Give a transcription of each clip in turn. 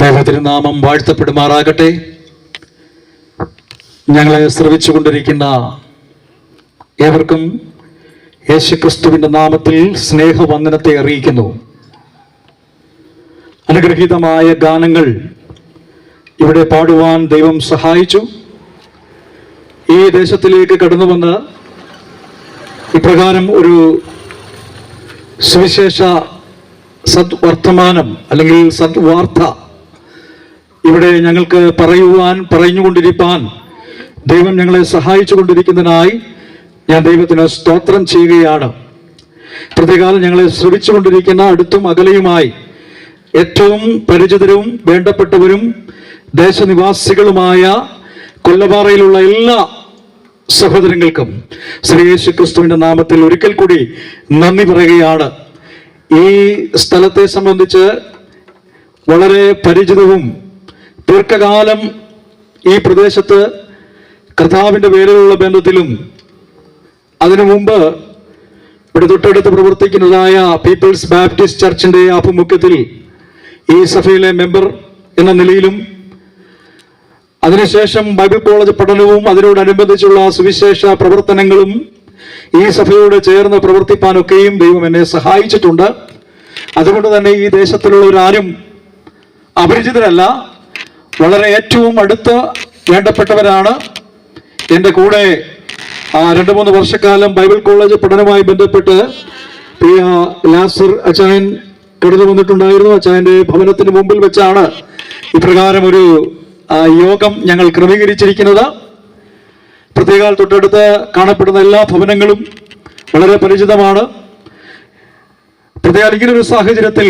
ദൈവതിരുനാമം വാഴ്ത്തപ്പെടുമാറാകട്ടെ. ഞങ്ങളെ ശ്രവിച്ചുകൊണ്ടിരിക്കുന്ന ഏവർക്കും യേശുക്രിസ്തുവിൻ്റെ നാമത്തിൽ സ്നേഹവന്ദനത്തെ അറിയിക്കുന്നു. അനുഗ്രഹീതമായ ഗാനങ്ങൾ ഇവിടെ പാടുവാൻ ദൈവം സഹായിച്ചു. ഈ ദേശത്തിലേക്ക് കടന്നു വന്ന് ഇപ്രകാരം ഒരു സുവിശേഷ സദ്വർത്തമാനം അല്ലെങ്കിൽ സദ്വാർത്ത ഇവിടെ ഞങ്ങൾക്ക് പറഞ്ഞുകൊണ്ടിരിക്കാൻ ദൈവം ഞങ്ങളെ സഹായിച്ചു കൊണ്ടിരിക്കുന്നതിനായി ഞാൻ ദൈവത്തിന് സ്തോത്രം ചെയ്യുകയാണ്. പ്രതികാലം ഞങ്ങളെ ശ്രവിച്ചുകൊണ്ടിരിക്കുന്ന അടുത്തും അകലെയുമായി ഏറ്റവും പരിചിതരും വേണ്ടപ്പെട്ടവരും ദേശനിവാസികളുമായ കൊല്ലപാറയിലുള്ള എല്ലാ സഹോദരങ്ങൾക്കും ശ്രീ യേശുക്രിസ്തുവിന്റെ നാമത്തിൽ ഒരിക്കൽ കൂടി നന്ദി പറയുകയാണ്. ഈ സ്ഥലത്തെ സംബന്ധിച്ച് വളരെ പരിചിതവും ദീർഘകാലം ഈ പ്രദേശത്ത് കർത്താവിൻ്റെ പേരിലുള്ള ബന്ധത്തിലും അതിനു മുമ്പ് ഇവിടെ തൊട്ടടുത്ത് പ്രവർത്തിക്കുന്നതായ പീപ്പിൾസ് ബാപ്റ്റിസ്റ്റ് ചർച്ചിൻ്റെ ആഭിമുഖ്യത്തിൽ ഈ സഭയിലെ മെമ്പർ എന്ന നിലയിലും അതിനുശേഷം ബൈബിൾ കോളേജ് പഠനവും അതിനോടനുബന്ധിച്ചുള്ള സുവിശേഷ പ്രവർത്തനങ്ങളും ഈ സഭയോട് ചേർന്ന് പ്രവർത്തിപ്പാനൊക്കെയും ദൈവം എന്നെ സഹായിച്ചിട്ടുണ്ട്. അതുകൊണ്ട് തന്നെ ഈ ദേശത്തിലുള്ളവരാരും അപരിചിതരല്ല, വളരെ ഏറ്റവും അടുത്ത് വേണ്ടപ്പെട്ടവരാണ്. എൻ്റെ കൂടെ 2-3 വർഷക്കാലം ബൈബിൾ കോളേജ് പഠനവുമായി ബന്ധപ്പെട്ട് പ്രിയ ലാസർ അച്ചായൻ കടന്നു വന്നിട്ടുണ്ടായിരുന്നു. അച്ചായൻ്റെ ഭവനത്തിന് മുമ്പിൽ വെച്ചാണ് ഇപ്രകാരം ഒരു യോഗം ഞങ്ങൾ ക്രമീകരിച്ചിരിക്കുന്നത്. പ്രത്യേക തൊട്ടടുത്ത് കാണപ്പെടുന്ന എല്ലാ ഭവനങ്ങളും വളരെ പരിചിതമാണ്. പ്രത്യേക ഇങ്ങനൊരു സാഹചര്യത്തിൽ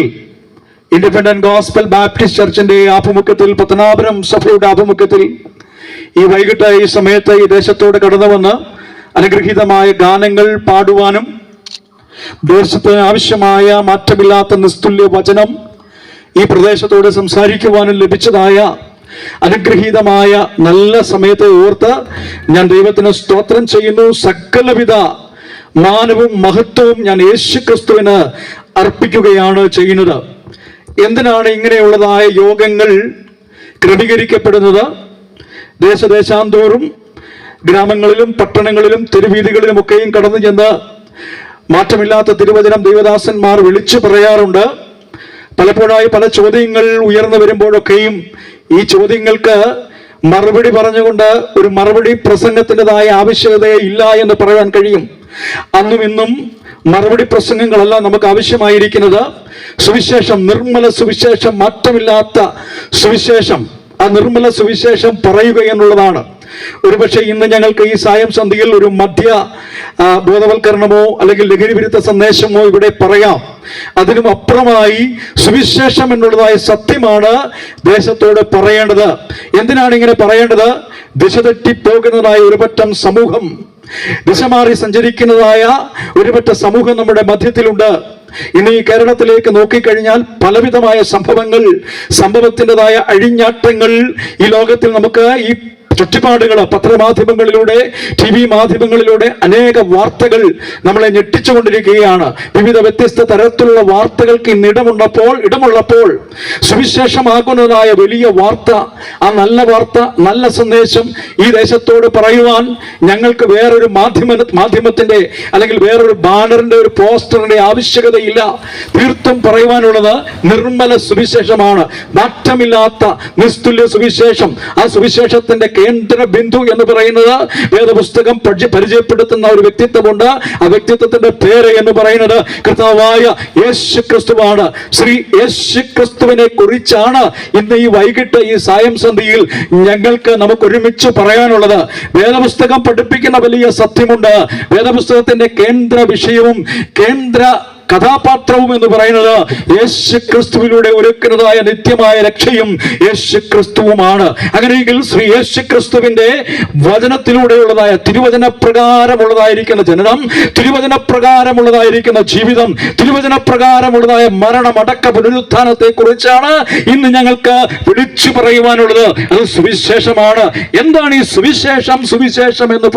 ഇൻഡിപെൻഡന്റ് ഗോസ്പൽ ബാപ്റ്റിസ്റ്റ് ചർച്ചിന്റെ ആഭിമുഖ്യത്തിൽ, പത്തനാപുരം സഭയുടെ ആഭിമുഖ്യത്തിൽ ഈ വൈകിട്ട് ഈ സമയത്ത് ഈ ദേശത്തോട് കടന്നു വന്ന് അനുഗ്രഹീതമായ ഗാനങ്ങൾ പാടുവാനും ദേശത്ത് ആവശ്യമായ മാറ്റമില്ലാത്ത നിസ്തുല്യ വചനം ഈ പ്രദേശത്തോട് സംസാരിക്കുവാനും ലഭിച്ചതായ അനുഗ്രഹീതമായ നല്ല സമയത്തെ ഓർത്ത് ഞാൻ ദൈവത്തിന് സ്തോത്രം ചെയ്യുന്നു. സകലവിധ മാനവും മഹത്വവും ഞാൻ യേശുക്രിസ്തുവിന് അർപ്പിക്കുകയാണ് ചെയ്യുന്നത്. എന്തിനാണ് ഇങ്ങനെയുള്ളതായ യോഗങ്ങൾ ക്രമീകരിക്കപ്പെടുന്നത്? ദേശാന്തോറും ഗ്രാമങ്ങളിലും പട്ടണങ്ങളിലും തെരുവീതികളിലും ഒക്കെയും കടന്നു ചെന്ന് മാറ്റമില്ലാത്ത തിരുവചനം ദൈവദാസന്മാർ വിളിച്ചു പറയാറുണ്ട്. പലപ്പോഴായി പല ചോദ്യങ്ങൾ ഉയർന്നു വരുമ്പോഴൊക്കെയും ഈ ചോദ്യങ്ങൾക്ക് മറുപടി പറഞ്ഞുകൊണ്ട് ഒരു മറുപടി പ്രസംഗത്തിൻ്റെതായ ആവശ്യകതയെ ഇല്ല എന്ന് പറയാൻ കഴിയും. അന്നും ഇന്നും മറുപടി പ്രസംഗങ്ങളല്ല നമുക്ക് ആവശ്യമായിരിക്കുന്നത്. സുവിശേഷം, നിർമ്മല സുവിശേഷം, മാറ്റമില്ലാത്ത സുവിശേഷം, ആ നിർമ്മല സുവിശേഷം പറയുക എന്നുള്ളതാണ്. ഒരുപക്ഷെ ഇന്ന് ഞങ്ങൾക്ക് ഈ സായം സന്ധിയിൽ ഒരു മധ്യ ബോധവൽക്കരണമോ അല്ലെങ്കിൽ ലഹരി വിരുദ്ധ സന്ദേശമോ ഇവിടെ പറയാം. അതിനും അപ്പുറമായി സുവിശേഷം എന്നുള്ളതായ സത്യമാണ് ദേശത്തോട് പറയേണ്ടത്. എന്തിനാണ് ഇങ്ങനെ പറയേണ്ടത്? ദിശ തെറ്റിപ്പോകുന്നതായ ഒരുപറ്റം സമൂഹം, ദിശ മാറി സഞ്ചരിക്കുന്നതായ ഒരുപറ്റ സമൂഹം നമ്മുടെ മധ്യത്തിലുണ്ട്. ഇന്ന് ഈ കേരളത്തിലേക്ക് നോക്കിക്കഴിഞ്ഞാൽ പലവിധമായ സംഭവത്തിൻ്റെതായ അഴിഞ്ഞാട്ടങ്ങൾ ഈ ലോകത്തിൽ നമുക്ക് ഈ ചുറ്റുപാടുകൾ, പത്രമാധ്യമങ്ങളിലൂടെ, TV മാധ്യമങ്ങളിലൂടെ അനേക വാർത്തകൾ നമ്മളെ ഞെട്ടിച്ചുകൊണ്ടിരിക്കുകയാണ്. വിവിധ വ്യത്യസ്ത തരത്തിലുള്ള വാർത്തകൾക്ക് ഇടമുള്ളപ്പോൾ സുവിശേഷമാകുന്നതായ വലിയ വാർത്ത, ആ നല്ല വാർത്ത, നല്ല സന്ദേശം ഈ ദേശത്തോട് പറയുവാൻ ഞങ്ങൾക്ക് വേറൊരു മാധ്യമത്തിന്റെ അല്ലെങ്കിൽ വേറൊരു ബാനറിന്റെ, ഒരു പോസ്റ്ററിന്റെ ആവശ്യകതയില്ല. തീർത്തും പറയുവാനുള്ളത് നിർമ്മല സുവിശേഷമാണ്, മാറ്റമില്ലാത്ത നിസ്തുല്യ സുവിശേഷം. ആ സുവിശേഷത്തിന്റെ കേന്ദ്ര ബിന്ദു എന്ന് പറയുന്നത് വേദപുസ്തകം പരിചയപ്പെടുത്തുന്ന ഒരു വ്യക്തിത്വമുണ്ട്. ആ വ്യക്തിത്വത്തിന്റെ പേര് എന്ന് പറയുന്നത് കർത്താവായ യേശുക്രിസ്തുവാണ്. ശ്രീ യേശുക്രിസ്തുവിനെ കുറിച്ചാണ് ഇന്ന് ഈ വൈകിട്ട് ഈ സായം സന്ധിയിൽ നമുക്ക് ഒരുമിച്ച് പറയാനുള്ളത്. വേദപുസ്തകം പഠിപ്പിക്കുന്ന വലിയ സത്യമുണ്ട്. വേദപുസ്തകത്തിന്റെ കേന്ദ്ര വിഷയവും കേന്ദ്ര കഥാപാത്രവും എന്ന് പറയുന്നത് യേശുക്രിസ്തുവിലൂടെ ഒരുക്കുന്നതായ നിത്യമായ രക്ഷയും യേശുക്രിസ്തുവുമാണ്. അങ്ങനെയെങ്കിൽ ശ്രീ യേശുക്രിസ്തുവിന്റെ വചനത്തിലൂടെയുള്ളതായ തിരുവചന പ്രകാരമുള്ളതായിരിക്കുന്ന ജനനം, തിരുവചന പ്രകാരമുള്ളതായിരിക്കുന്ന ജീവിതം, തിരുവചന പ്രകാരമുള്ളതായ മരണം, അടക്ക പുനരുത്ഥാനത്തെ കുറിച്ചാണ് ഇന്ന് ഞങ്ങൾക്ക് വിളിച്ചു പറയുവാനുള്ളത്. അത് സുവിശേഷമാണ്. എന്താണ് ഈ സുവിശേഷം? സുവിശേഷം എന്ന്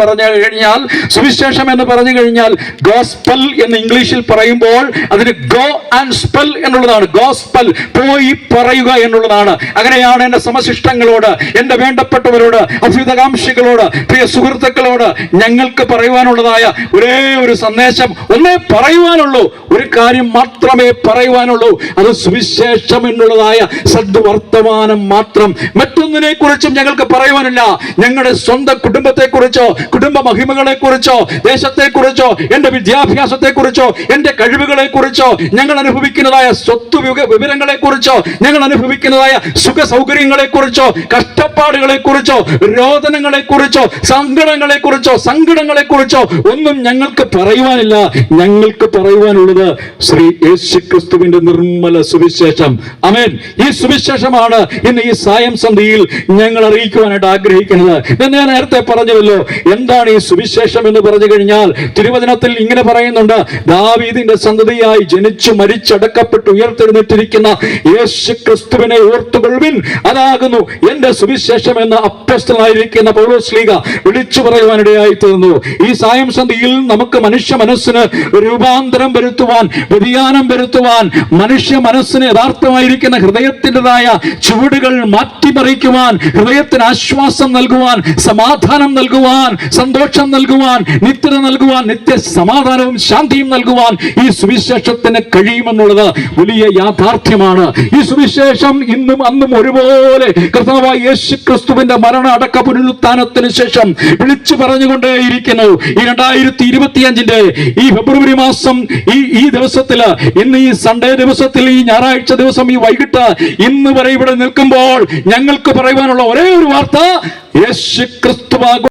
പറഞ്ഞു കഴിഞ്ഞാൽ ഗോസ്പൽ എന്ന് ഇംഗ്ലീഷിൽ പറയുമ്പോൾ അതിന് ഗോ ആൻഡ് സ്പെൽ എന്നുള്ളതാണ്. ഗോസ്പൽ, പോയി പറയുക എന്നുള്ളതാണ്. അങ്ങനെയാണ് എന്റെ സമശിഷ്ടങ്ങളോട്, എന്റെ വേണ്ടപ്പെട്ടവരോട്, അഭ്യുതകാംക്ഷികളോട്, പ്രിയ സുഹൃത്തുക്കളോട് ഞങ്ങൾക്ക് പറയുവാനുള്ളതായ ഒരേ ഒരു സന്ദേശം, ഒന്നേ പറയുവാനുള്ളൂ, ഒരു കാര്യം മാത്രമേ പറയുവാനുള്ളൂ. അത് സുവിശേഷം എന്നുള്ളതായ സദ്വർത്തമാനം മാത്രം. മറ്റൊന്നിനെ കുറിച്ചും ഞങ്ങൾക്ക് പറയുവാനില്ല. ഞങ്ങളുടെ സ്വന്തം കുടുംബത്തെ കുറിച്ചോ, കുടുംബ മഹിമകളെ കുറിച്ചോ, ദേശത്തെ കുറിച്ചോ, എന്റെ വിദ്യാഭ്യാസത്തെ കുറിച്ചോ, എന്റെ കഴിവുകളെ കുറിച്ചോ, ഞങ്ങൾ അനുഭവിക്കുന്നതായ സ്വത്ത് വിവരങ്ങളെ കുറിച്ചോ, ഞങ്ങൾ അനുഭവിക്കുന്നതായ സുഖ സൗകര്യങ്ങളെ കുറിച്ചോ, കഷ്ടപ്പാടുകളെ കുറിച്ചോ, രോദനങ്ങളെ കുറിച്ചോ, സങ്കടങ്ങളെ കുറിച്ചോ ഒന്നും ഞങ്ങൾക്ക് പറയുവാനില്ല. ഞങ്ങൾക്ക് പറയുവാനുള്ളത് ശ്രീ യേശുക്രിസ്തുവിന്റെ നിർമ്മല സുവിശേഷം. ആമേൻ. ഈ സുവിശേഷമാണ് ഇന്ന് ഈ സായം സന്ധ്യയിൽ ഞങ്ങൾ അറിയിക്കുവാനായിട്ട് ആഗ്രഹിക്കുന്നത്. ഞാൻ നേരത്തെ പറഞ്ഞല്ലോ, എന്താണ് ഈ സുവിശേഷം എന്ന് പറഞ്ഞു കഴിഞ്ഞാൽ തിരുവചനത്തിൽ ഇങ്ങനെ പറയുന്നുണ്ട്: ദാവീദിന്റെ സന്തതിയായി ജനിച്ചു മരിച്ചടക്കപ്പെട്ട് ഉയർത്തെഴുന്നേറ്റിരിക്കുന്ന യേശുക്രിസ്തുവിനെ ഓർത്തുകൊള്ളുവിൻ, അതാകുന്നു എന്റെ സുവിശേഷം എന്ന് അപ്പോസ്തലനായിരിക്കുന്ന പൗലോസ്ലീഹ വിളിച്ചു പറയുവാനിടയായി തീർന്നു. ഈ സായം സന്ധ്യയിൽ നമുക്ക് മനുഷ്യ മനസ്സിന് രൂപാന്തരം വരുത്തുവാൻ, വ്യതിയാനം വരുത്തുവാൻ, മനുഷ്യ മനസ്സിന് യഥാർത്ഥമായിരിക്കുന്ന ഹൃദയത്തിൻ്റെതായ ചുവടുകൾ മാറ്റിമറിക്കുവാൻ, ഹൃദയത്തിന് ആശ്വാസം നൽകുവാൻ, സമാധാനം നൽകുവാൻ, സന്തോഷം നൽകുവാൻ, നിത്യത നൽകുവാൻ, നിത്യ സമാധാനവും ശാന്തിയും നൽകുവാൻ ഈ സുവിശേഷത്തിന് കഴിയുമെന്നുള്ളത് വലിയ യാഥാർത്ഥ്യമാണ്. ഈ സുവിശേഷം ഇന്നും അന്നും ഒരുപോലെ കർത്താവായ യേശുക്രിസ്തുവിന്റെ മരണ അടക്ക പുനരുത്ഥാനത്തിന് ശേഷം വിളിച്ചു പറഞ്ഞുകൊണ്ടേയിരിക്കുന്നു. ഈ 2025 ഈ ഫെബ്രുവരി മാസം ഈ ദിവസത്തില്, ഇന്ന് ഈ സൺഡേ ദിവസത്തിൽ, ഈ ഞായറാഴ്ച ദിവസം, ഈ വൈകിട്ട് ഇന്ന് വരെ ഇവിടെ നിൽക്കുമ്പോൾ ഞങ്ങൾക്ക് പറയുവാനുള്ള ഒരേ ഒരു വാർത്ത യേശുക്രിസ്തു